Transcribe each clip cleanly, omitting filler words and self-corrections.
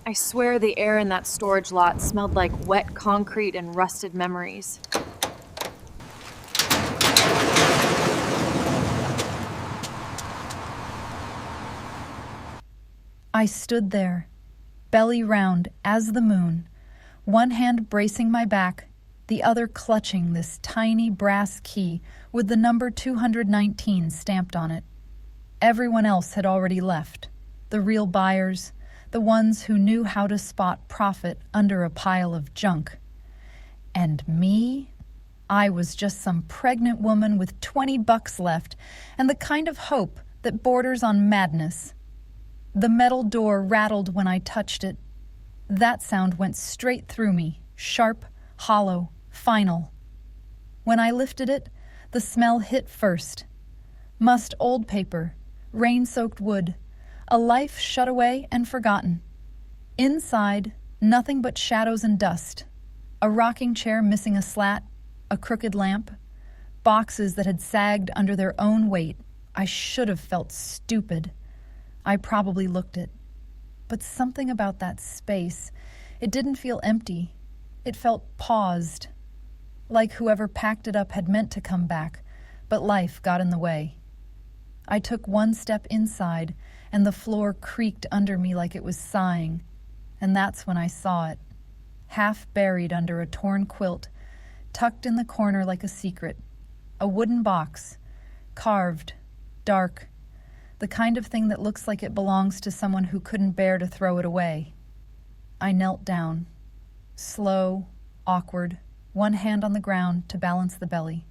I swear the air in that storage lot smelled like wet concrete and rusted memories. I stood there, belly round as the moon, one hand bracing my back, the other clutching this tiny brass key with the number 219 stamped on it. Everyone else had already left. The real buyers, the ones who knew how to spot profit under a pile of junk. And me? I was just some pregnant woman with $20 left and the kind of hope that borders on madness. The metal door rattled when I touched it. That sound went straight through me, sharp, hollow, final. When I lifted it, the smell hit first. Mussed old paper, rain-soaked wood, a life shut away and forgotten. Inside, nothing but shadows and dust. A rocking chair missing a slat, a crooked lamp, boxes that had sagged under their own weight. I should have felt stupid. I probably looked it. But something about that space, it didn't feel empty. It felt paused, like whoever packed it up had meant to come back, but life got in the way. I took one step inside, and the floor creaked under me like it was sighing, and that's when I saw it, half buried under a torn quilt, tucked in the corner like a secret, a wooden box, carved, dark, the kind of thing that looks like it belongs to someone who couldn't bear to throw it away. I knelt down, slow, awkward, one hand on the ground to balance the belly.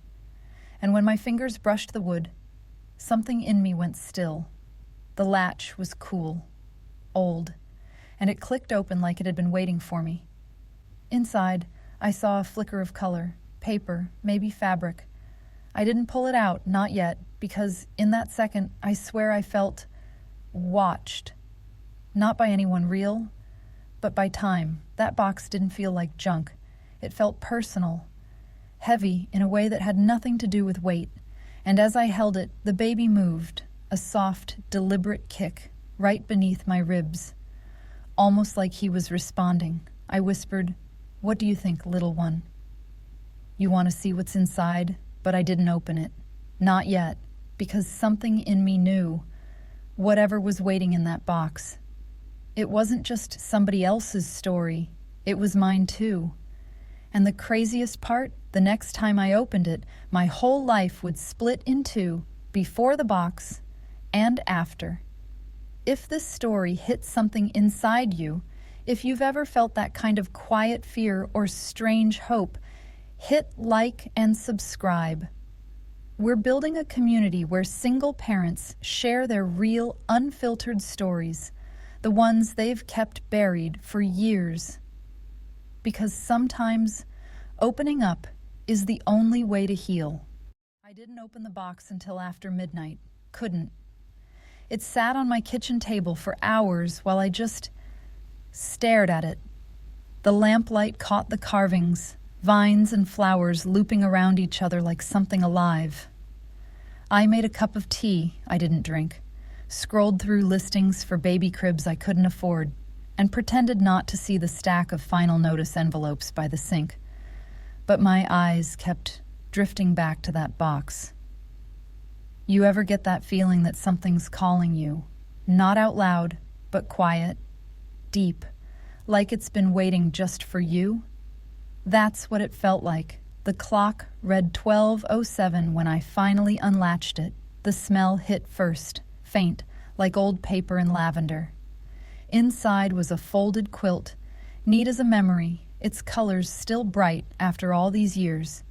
And when my fingers brushed the wood, something in me went still. The latch was cool, old, and it clicked open like it had been waiting for me. Inside, I saw a flicker of color, paper, maybe fabric. I didn't pull it out, not yet, because in that second, I swear I felt watched. Not by anyone real, but by time. That box didn't feel like junk. It felt personal, heavy in a way that had nothing to do with weight. And as I held it, the baby moved, a soft, deliberate kick, right beneath my ribs. Almost like he was responding. I whispered, "What do you think, little one?" "You want to see what's inside?" But I didn't open it. Not yet, because something in me knew whatever was waiting in that box. It wasn't just somebody else's story. It was mine too. And the craziest part, the next time I opened it, my whole life would split in two, before the box and after. If this story hits something inside you, if you've ever felt that kind of quiet fear or strange hope, hit like and subscribe. We're building a community where single parents share their real, unfiltered stories, the ones they've kept buried for years. Because sometimes opening up is the only way to heal. I didn't open the box until after midnight. Couldn't. It sat on my kitchen table for hours while I just stared at it. The lamplight caught the carvings, vines and flowers looping around each other like something alive. I made a cup of tea I didn't drink, scrolled through listings for baby cribs I couldn't afford, and pretended not to see the stack of final notice envelopes by the sink. But my eyes kept drifting back to that box. You ever get that feeling that something's calling you, not out loud, but quiet, deep, like it's been waiting just for you? That's what it felt like. The clock read 12:07 when I finally unlatched it. The smell hit first, faint, like old paper and lavender. Inside was a folded quilt, neat as a memory, its colors still bright after all these years.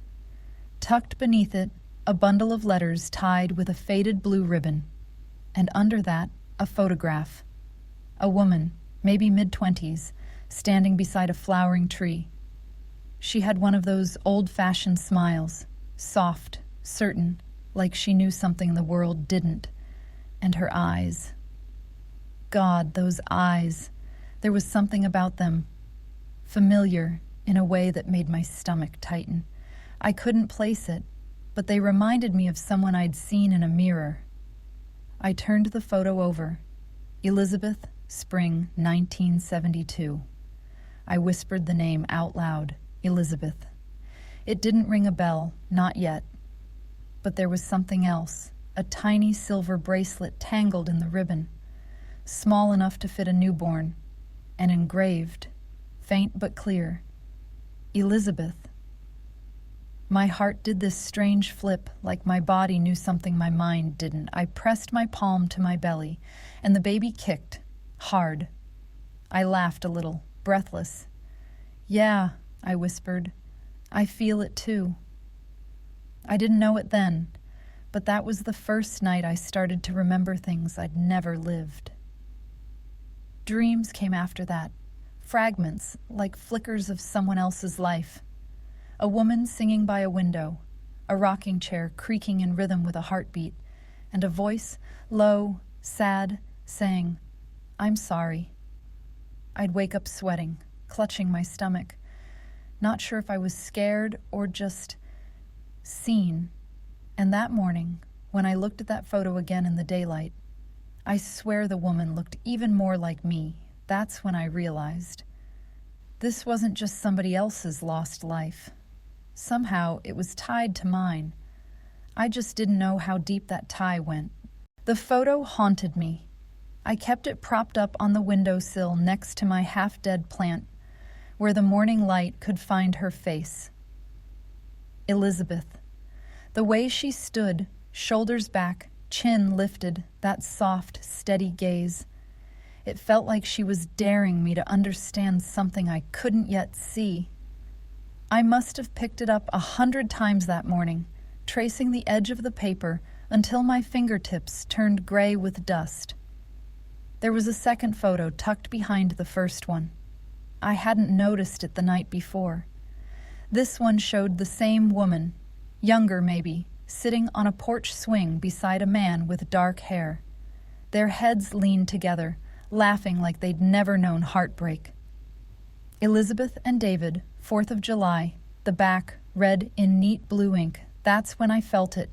Tucked beneath it, a bundle of letters tied with a faded blue ribbon. And under that, a photograph. A woman, maybe mid-20s, standing beside a flowering tree. She had one of those old-fashioned smiles, soft, certain, like she knew something the world didn't. And her eyes. God, those eyes. There was something about them. Familiar, in a way that made my stomach tighten. I couldn't place it, but they reminded me of someone I'd seen in a mirror. I turned the photo over. Elizabeth, spring 1972. I whispered the name out loud, Elizabeth. It didn't ring a bell, not yet. But there was something else, a tiny silver bracelet tangled in the ribbon, small enough to fit a newborn, and engraved, faint but clear, Elizabeth. My heart did this strange flip, like my body knew something my mind didn't. I pressed my palm to my belly, and the baby kicked, hard. I laughed a little, breathless. Yeah, I whispered. I feel it too. I didn't know it then, but that was the first night I started to remember things I'd never lived. Dreams came after that, fragments like flickers of someone else's life. A woman singing by a window, a rocking chair creaking in rhythm with a heartbeat, and a voice, low, sad, saying, "I'm sorry." I'd wake up sweating, clutching my stomach, not sure if I was scared or just seen. And that morning, when I looked at that photo again in the daylight, I swear the woman looked even more like me. That's when I realized this wasn't just somebody else's lost life. Somehow it was tied to mine. I just didn't know how deep that tie went. The photo haunted me. I kept it propped up on the windowsill next to my half-dead plant, where the morning light could find her face. Elizabeth. The way she stood, shoulders back, chin lifted, that soft, steady gaze. It felt like she was daring me to understand something I couldn't yet see. I must have picked it up 100 times that morning, tracing the edge of the paper until my fingertips turned gray with dust. There was a second photo tucked behind the first one. I hadn't noticed it the night before. This one showed the same woman, younger maybe, sitting on a porch swing beside a man with dark hair. Their heads leaned together, laughing like they'd never known heartbreak. Elizabeth and David, 4th of July, the back, red in neat blue ink. That's when I felt it.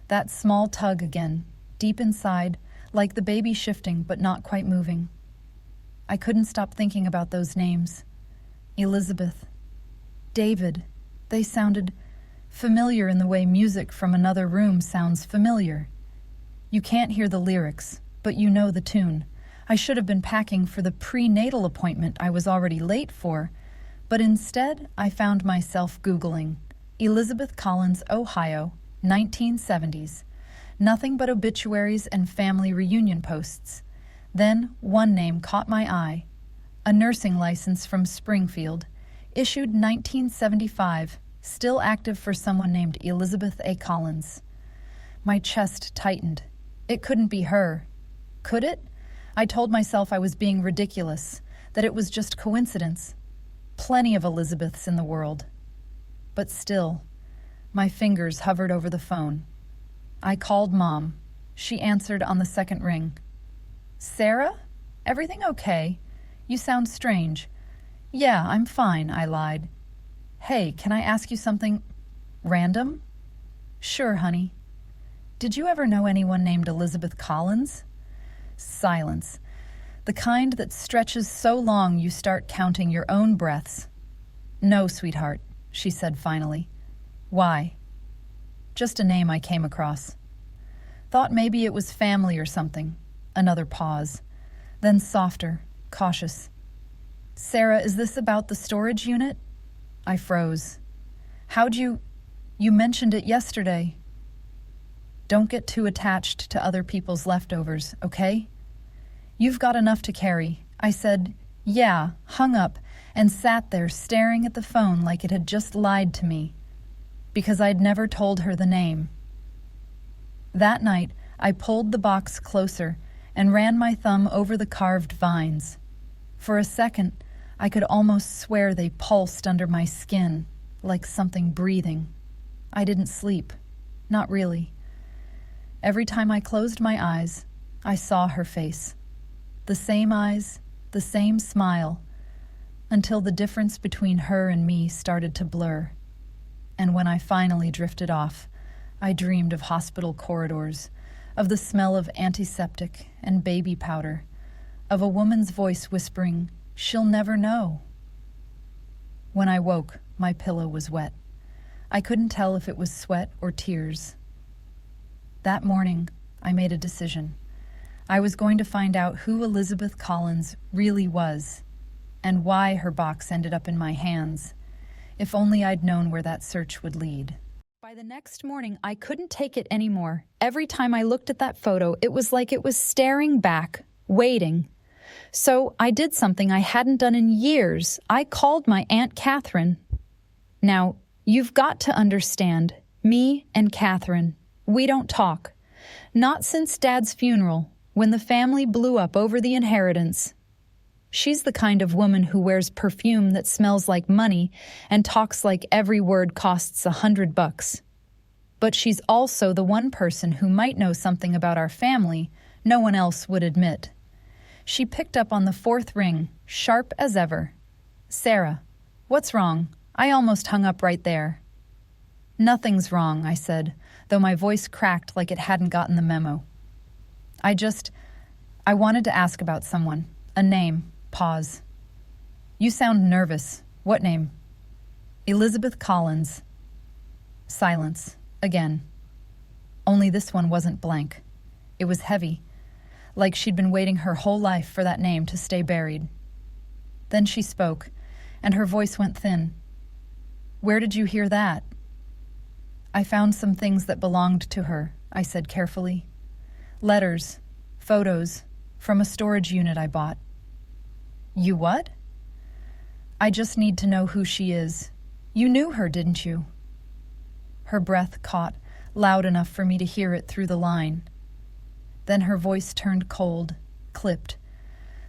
That small tug again, deep inside, like the baby shifting but not quite moving. I couldn't stop thinking about those names. Elizabeth, David, they sounded familiar in the way music from another room sounds familiar. You can't hear the lyrics, but you know the tune. I should have been packing for the prenatal appointment I was already late for, but instead I found myself Googling Elizabeth Collins, Ohio, 1970s. Nothing but obituaries and family reunion posts. Then one name caught my eye. A nursing license from Springfield, issued 1975, still active for someone named Elizabeth A. Collins. My chest tightened. It couldn't be her. Could it? I told myself I was being ridiculous, that it was just coincidence. Plenty of Elizabeths in the world. But still, my fingers hovered over the phone. I called Mom. She answered on the second ring. "Sarah? Everything okay? You sound strange." "Yeah, I'm fine," I lied. "Hey, can I ask you something random?" "Sure, honey." "Did you ever know anyone named Elizabeth Collins?" Silence. The kind that stretches so long you start counting your own breaths. "No, sweetheart," she said finally. "Why?" "Just a name I came across." Thought maybe it was family or something. Another pause. Then softer, cautious. "Sarah, is this about the storage unit?" I froze. "How'd you mentioned it yesterday." "Don't get too attached to other people's leftovers, okay?" "You've got enough to carry." I said, "Yeah," hung up, and sat there staring at the phone like it had just lied to me, because I'd never told her the name. That night, I pulled the box closer and ran my thumb over the carved vines. For a second, I could almost swear they pulsed under my skin, like something breathing. I didn't sleep. Not really. Every time I closed my eyes, I saw her face. The same eyes, the same smile, until the difference between her and me started to blur. And when I finally drifted off, I dreamed of hospital corridors, of the smell of antiseptic and baby powder, of a woman's voice whispering, "She'll never know." When I woke, my pillow was wet. I couldn't tell if it was sweat or tears. That morning, I made a decision. I was going to find out who Elizabeth Collins really was and why her box ended up in my hands. If only I'd known where that search would lead. By the next morning, I couldn't take it anymore. Every time I looked at that photo, it was like it was staring back, waiting. So I did something I hadn't done in years. I called my Aunt Catherine. Now, you've got to understand, me and Catherine, we don't talk. Not since Dad's funeral, when the family blew up over the inheritance. She's the kind of woman who wears perfume that smells like money and talks like every word costs $100. But she's also the one person who might know something about our family no one else would admit. She picked up on the fourth ring, sharp as ever. "Sarah, what's wrong? I almost hung up right there." "Nothing's wrong," I said, though my voice cracked like it hadn't gotten the memo. I wanted to ask about someone. A name. Pause. "You sound nervous. What name?" "Elizabeth Collins." Silence. Again. Only this one wasn't blank. It was heavy, like she'd been waiting her whole life for that name to stay buried. Then she spoke, and her voice went thin. "Where did you hear that?" "I found some things that belonged to her," I said carefully. "Letters, photos, from a storage unit I bought." "You what?" "I just need to know who she is. You knew her, didn't you?" Her breath caught, loud enough for me to hear it through the line. Then her voice turned cold, clipped,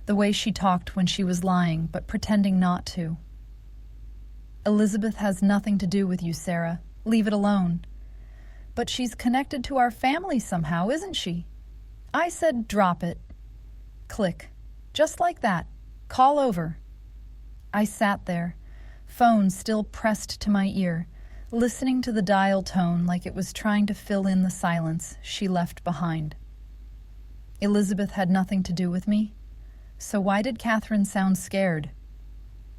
the way she talked when she was lying but pretending not to. "Elizabeth has nothing to do with you, Sarah. Leave it alone." "But she's connected to our family somehow, isn't she?" I said, "Drop it." Click. Just like that. "Call over." I sat there, phone still pressed to my ear, listening to the dial tone like it was trying to fill in the silence she left behind. Elizabeth had nothing to do with me, so why did Catherine sound scared?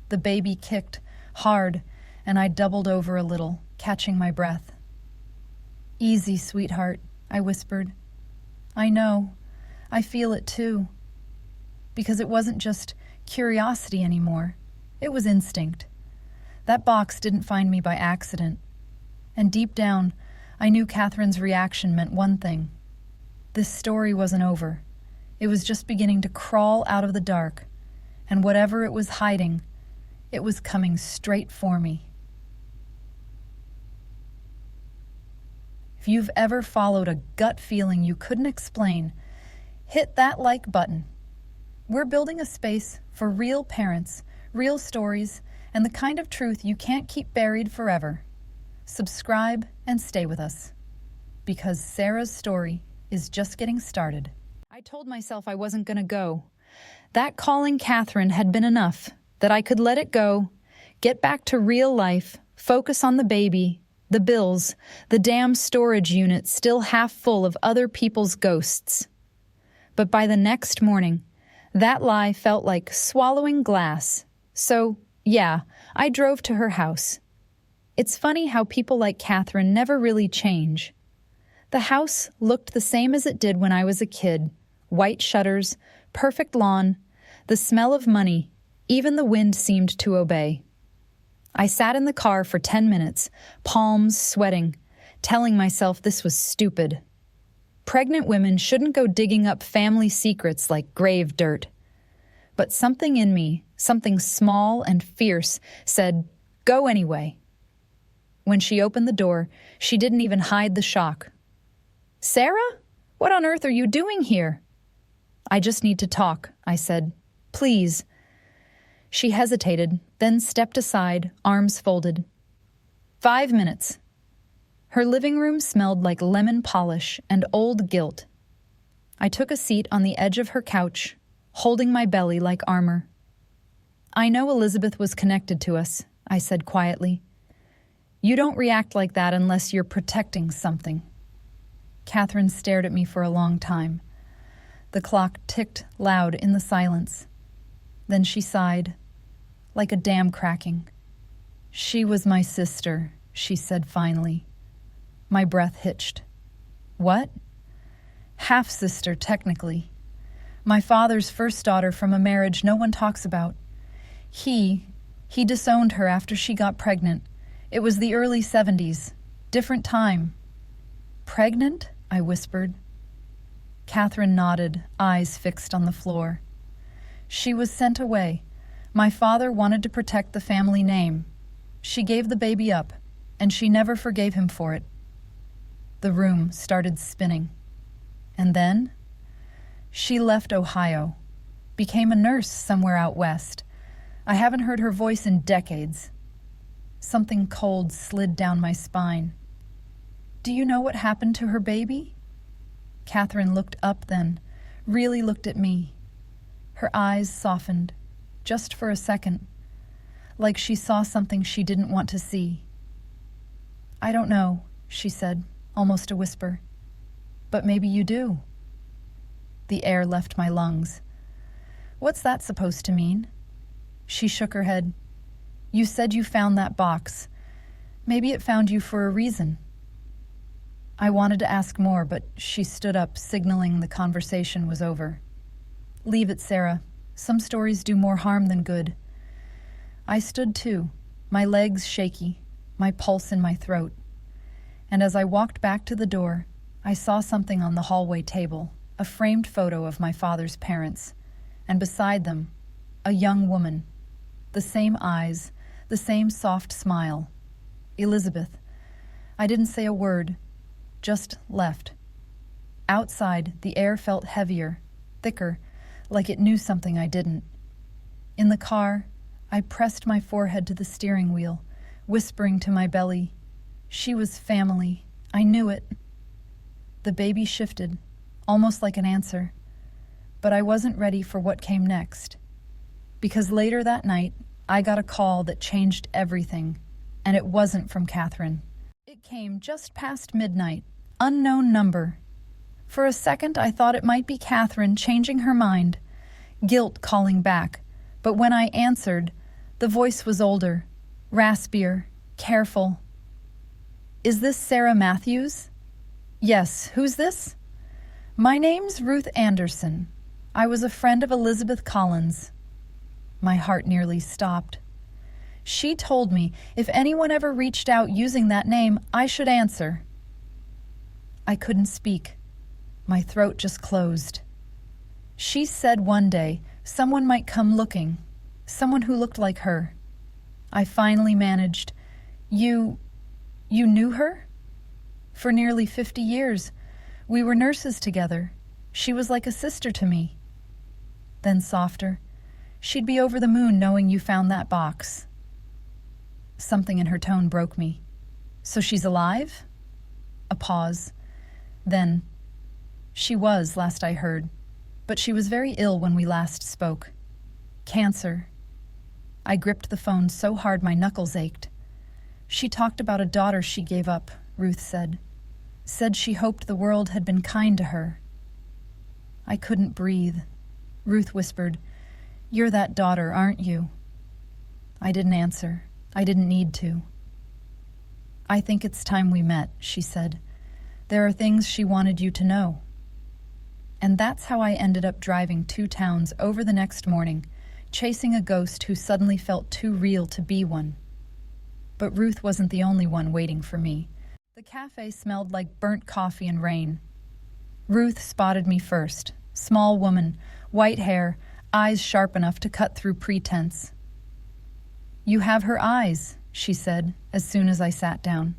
The baby kicked, hard, and I doubled over a little, catching my breath. "Easy, sweetheart," I whispered. "I know. I feel it too." Because it wasn't just curiosity anymore. It was instinct. That box didn't find me by accident. And deep down, I knew Catherine's reaction meant one thing. This story wasn't over. It was just beginning to crawl out of the dark, and whatever it was hiding, it was coming straight for me. If you've ever followed a gut feeling you couldn't explain, hit that like button. We're building a space for real parents, real stories, and the kind of truth you can't keep buried forever. Subscribe and stay with us, because Sarah's story is just getting started. I told myself I wasn't going to go. That calling Catherine had been enough, that I could let it go, get back to real life, focus on the baby, the bills, the damn storage unit still half full of other people's ghosts. But by the next morning, that lie felt like swallowing glass. So, yeah, I drove to her house. It's funny how people like Catherine never really change. The house looked the same as it did when I was a kid. White shutters, perfect lawn, the smell of money, even the wind seemed to obey. I sat in the car for 10 minutes, palms sweating, telling myself this was stupid. Pregnant women shouldn't go digging up family secrets like grave dirt. But something in me, something small and fierce, said, "Go anyway." When she opened the door, she didn't even hide the shock. "Sarah? What on earth are you doing here?" "I just need to talk," I said. "Please." She hesitated, then stepped aside, arms folded. 5 minutes. Her living room smelled like lemon polish and old guilt. I took a seat on the edge of her couch, holding my belly like armor. "I know Elizabeth was connected to us," I said quietly. "You don't react like that unless you're protecting something." Catherine stared at me for a long time. The clock ticked loud in the silence. Then she sighed, like a dam cracking. "She was my sister," she said finally. My breath hitched. "What?" "Half-sister, technically. My father's first daughter from a marriage no one talks about. He disowned her after she got pregnant. It was the early 70s. Different time." "Pregnant?" I whispered. Catherine nodded, eyes fixed on the floor. "She was sent away. My father wanted to protect the family name. She gave the baby up, and she never forgave him for it." The room started spinning. "And then?" "She left Ohio, became a nurse somewhere out west. I haven't heard her voice in decades." Something cold slid down my spine. "Do you know what happened to her baby?" Catherine looked up then, really looked at me. Her eyes softened, just for a second, like she saw something she didn't want to see. "I don't know," she said, almost a whisper. "But maybe you do." The air left my lungs. "What's that supposed to mean?" She shook her head. "You said you found that box. Maybe it found you for a reason." I wanted to ask more, but she stood up, signaling the conversation was over. "Leave it, Sarah. Some stories do more harm than good." I stood too, my legs shaky, my pulse in my throat. And as I walked back to the door, I saw something on the hallway table, a framed photo of my father's parents, and beside them, a young woman, the same eyes, the same soft smile. Elizabeth. I didn't say a word, just left. Outside, the air felt heavier, thicker, like it knew something I didn't. In the car, I pressed my forehead to the steering wheel, whispering to my belly, "She was family. I knew it." The baby shifted, almost like an answer. But I wasn't ready for what came next. Because later that night, I got a call that changed everything, and it wasn't from Catherine. It came just past midnight, unknown number. For a second, I thought it might be Catherine changing her mind, guilt calling back. But when I answered, the voice was older, raspier, careful. "Is this Sarah Matthews?" "Yes, who's this?" "My name's Ruth Anderson. I was a friend of Elizabeth Collins." My heart nearly stopped. She told me if anyone ever reached out using that name, I should answer. I couldn't speak. My throat just closed. She said one day someone might come looking, someone who looked like her. I finally managed. You knew her?" "For nearly 50 years. We were nurses together. She was like a sister to me." Then softer, "She'd be over the moon knowing you found that box." Something in her tone broke me. "So she's alive?" A pause. Then, "She was, last I heard, but she was very ill when we last spoke. Cancer." I gripped the phone so hard my knuckles ached. "She talked about a daughter she gave up," Ruth said. "Said she hoped the world had been kind to her." I couldn't breathe. Ruth whispered, "You're that daughter, aren't you?" I didn't answer. I didn't need to. "I think it's time we met," she said. "There are things she wanted you to know." And that's how I ended up driving 2 towns over the next morning, chasing a ghost who suddenly felt too real to be one. But Ruth wasn't the only one waiting for me. The cafe smelled like burnt coffee and rain. Ruth spotted me first. Small woman, white hair, eyes sharp enough to cut through pretense. "You have her eyes," she said, as soon as I sat down.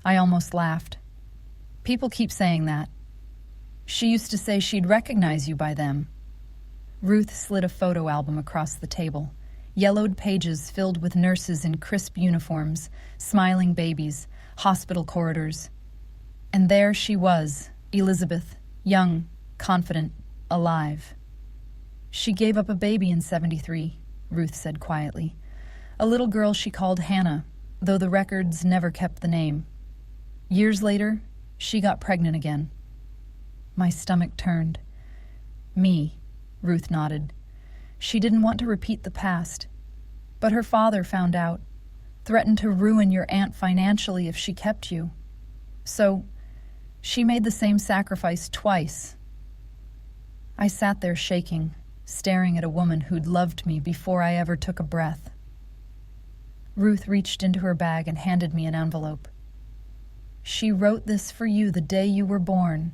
I almost laughed. "People keep saying that." "She used to say she'd recognize you by them." Ruth slid a photo album across the table. Yellowed pages filled with nurses in crisp uniforms, smiling babies, hospital corridors. And there she was, Elizabeth, young, confident, alive. "She gave up a baby in 73, Ruth said quietly. "A little girl she called Hannah, though the records never kept the name. Years later, she got pregnant again." My stomach turned. Me, Ruth nodded. She didn't want to repeat the past. But her father found out, threatened to ruin your aunt financially if she kept you. So, she made the same sacrifice twice. I sat there shaking, staring at a woman who'd loved me before I ever took a breath. Ruth reached into her bag and handed me an envelope. She wrote this for you the day you were born.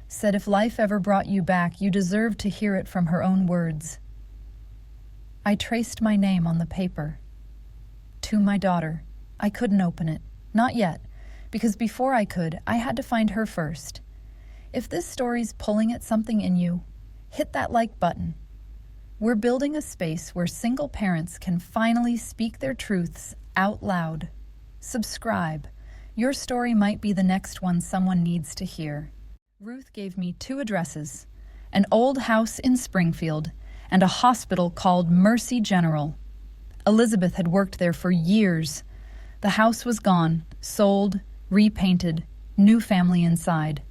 Said if life ever brought you back, you deserved to hear it from her own words. I traced my name on the paper. To my daughter. I couldn't open it. Not yet, because before I could, I had to find her first. If this story's pulling at something in you, hit that like button. We're building a space where single parents can finally speak their truths out loud. Subscribe. Your story might be the next one someone needs to hear. Ruth gave me 2 addresses, an old house in Springfield and a hospital called Mercy General. Elizabeth had worked there for years. The house was gone, sold, repainted, new family inside.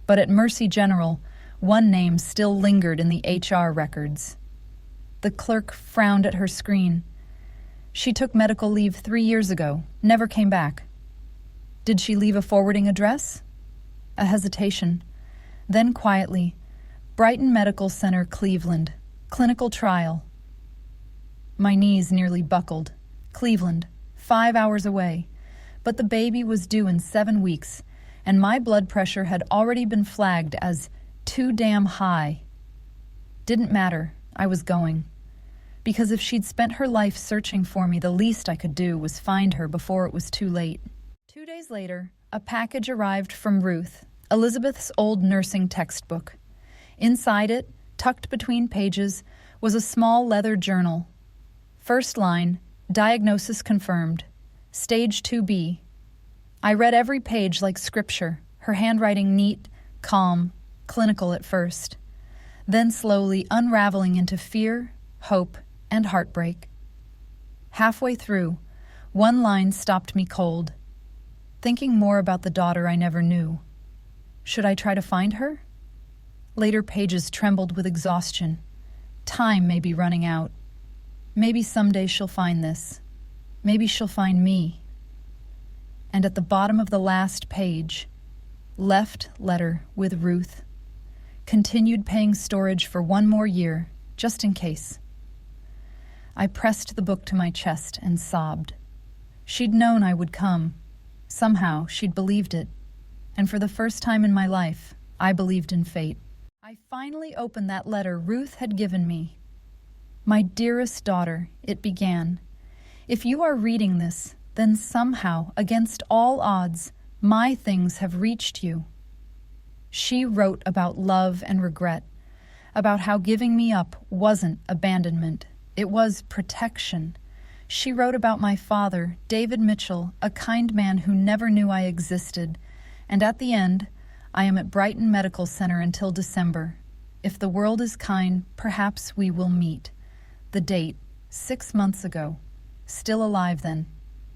But at Mercy General, one name still lingered in the HR records. The clerk frowned at her screen. She took medical leave 3 years ago, never came back. Did she leave a forwarding address? A hesitation. Then quietly, Brighton Medical Center, Cleveland. Clinical trial. My knees nearly buckled. Cleveland, 5 hours away. But the baby was due in 7 weeks, and my blood pressure had already been flagged as too damn high. Didn't matter. I was going. Because if she'd spent her life searching for me, the least I could do was find her before it was too late. 2 days later, a package arrived from Ruth, Elizabeth's old nursing textbook. Inside it, tucked between pages, was a small leather journal. First line, diagnosis confirmed, stage 2B. I read every page like scripture, her handwriting neat, calm, clinical at first, then slowly unraveling into fear, hope, and heartbreak. Halfway through, one line stopped me cold, thinking more about the daughter I never knew. Should I try to find her? Later pages trembled with exhaustion. Time may be running out. Maybe someday she'll find this. Maybe she'll find me. And at the bottom of the last page, left letter with Ruth. Continued paying storage for 1 more year, just in case. I pressed the book to my chest and sobbed. She'd known I would come. Somehow, she'd believed it. And for the first time in my life, I believed in fate. I finally opened that letter Ruth had given me. My dearest daughter, it began. If you are reading this, then somehow, against all odds, my things have reached you. She wrote about love and regret, about how giving me up wasn't abandonment, it was protection. She wrote about my father, David Mitchell, a kind man who never knew I existed. And at the end, I am at Brighton Medical Center until December. If the world is kind, perhaps we will meet. The date, 6 months ago. Still alive then.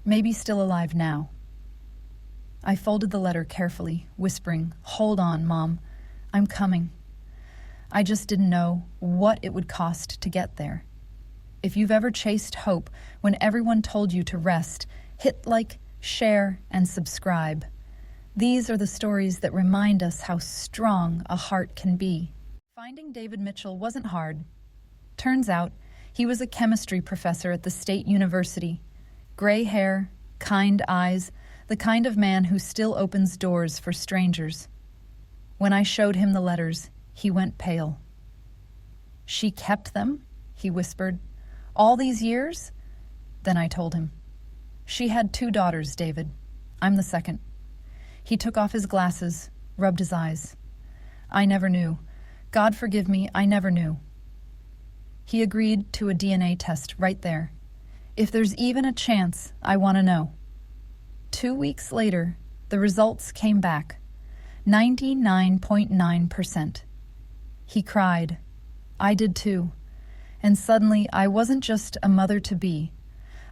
Maybe still alive now. I folded the letter carefully, whispering, "Hold on, Mom. I'm coming." I just didn't know what it would cost to get there. If you've ever chased hope when everyone told you to rest, hit like, share, and subscribe. These are the stories that remind us how strong a heart can be. Finding David Mitchell wasn't hard. Turns out, he was a chemistry professor at the State University. Gray hair, kind eyes, the kind of man who still opens doors for strangers. When I showed him the letters, he went pale. "She kept them?" he whispered. "All these years?" Then I told him. "She had 2 daughters, David. I'm the second." He took off his glasses, rubbed his eyes. "I never knew. God forgive me, I never knew." He agreed to a DNA test right there. "If there's even a chance, I want to know." 2 weeks later, the results came back. 99.9%. He cried. I did too. And suddenly, I wasn't just a mother-to-be.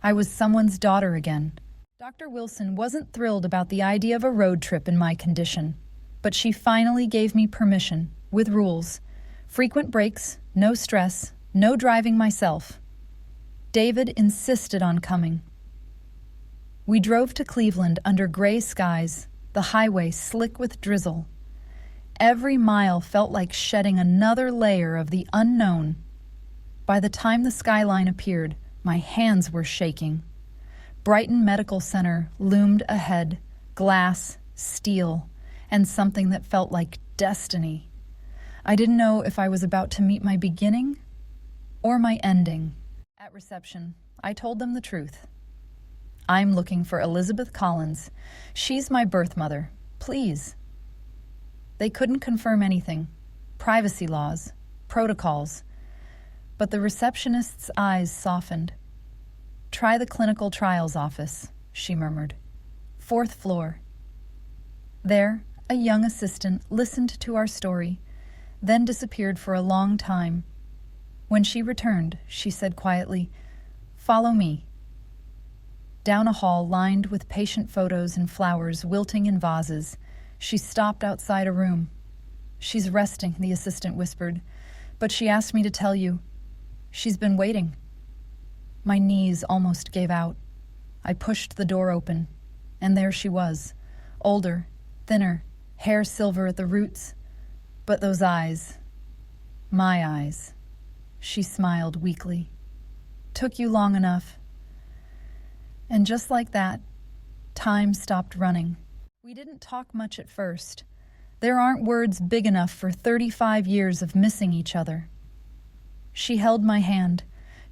I was someone's daughter again. Dr. Wilson wasn't thrilled about the idea of a road trip in my condition, but she finally gave me permission, with rules, Frequent breaks, no stress, no driving myself. David insisted on coming. We drove to Cleveland under gray skies, the highway slick with drizzle. Every mile felt like shedding another layer of the unknown. By the time the skyline appeared, my hands were shaking. Brighton Medical Center loomed ahead, glass, steel, and something that felt like destiny. I didn't know if I was about to meet my beginning or my ending. At reception, I told them the truth. I'm looking for Elizabeth Collins. She's my birth mother. Please. They couldn't confirm anything. Privacy laws, protocols. But the receptionist's eyes softened. Try the clinical trials office, she murmured. 4th floor. There, a young assistant listened to our story, then disappeared for a long time. When she returned, she said quietly, "Follow me." Down a hall lined with patient photos and flowers wilting in vases, she stopped outside a room. "She's resting," the assistant whispered, "but she asked me to tell you. She's been waiting." My knees almost gave out. I pushed the door open, and there she was, older, thinner, hair silver at the roots. But those eyes, my eyes, she smiled weakly. "Took you long enough." And just like that, time stopped running. We didn't talk much at first. There aren't words big enough for 35 years of missing each other. She held my hand,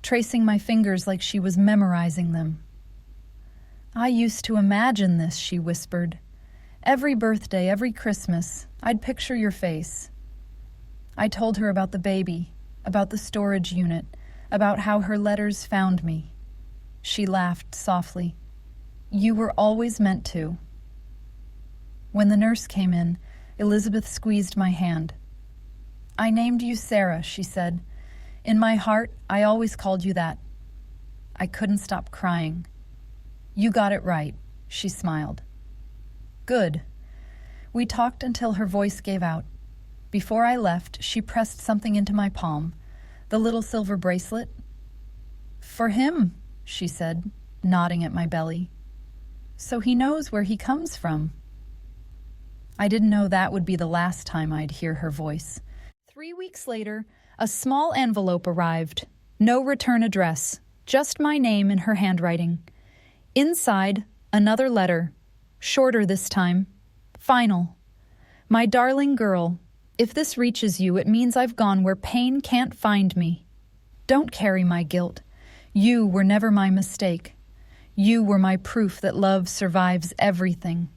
tracing my fingers like she was memorizing them. "I used to imagine this," she whispered. "Every birthday, every Christmas, I'd picture your face." I told her about the baby, about the storage unit, about how her letters found me. She laughed softly. "You were always meant to." When the nurse came in, Elizabeth squeezed my hand. "I named you Sarah," she said. "In my heart, I always called you that." I couldn't stop crying. "You got it right," she smiled. "Good." We talked until her voice gave out. Before I left, she pressed something into my palm, the little silver bracelet. "For him," she said, nodding at my belly. "So he knows where he comes from." I didn't know that would be the last time I'd hear her voice. 3 weeks later, a small envelope arrived. No return address, just my name in her handwriting. Inside, another letter, shorter this time. Final. "My darling girl, if this reaches you, it means I've gone where pain can't find me. Don't carry my guilt. You were never my mistake. You were my proof that love survives everything.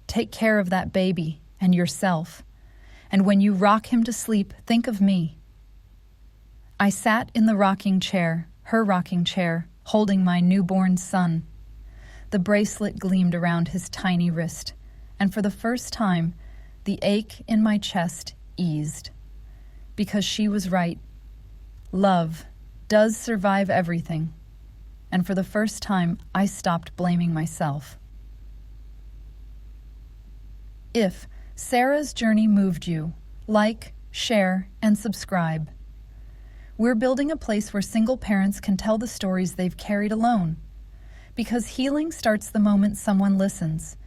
Take care of that baby and yourself. And when you rock him to sleep, think of me." I sat in the rocking chair, her rocking chair, holding my newborn son. The bracelet gleamed around his tiny wrist, and for the first time, the ache in my chest eased. Because she was right. Love does survive everything. And for the first time, I stopped blaming myself. If Sarah's journey moved you, like, share, and subscribe. We're building a place where single parents can tell the stories they've carried alone. Because healing starts the moment someone listens,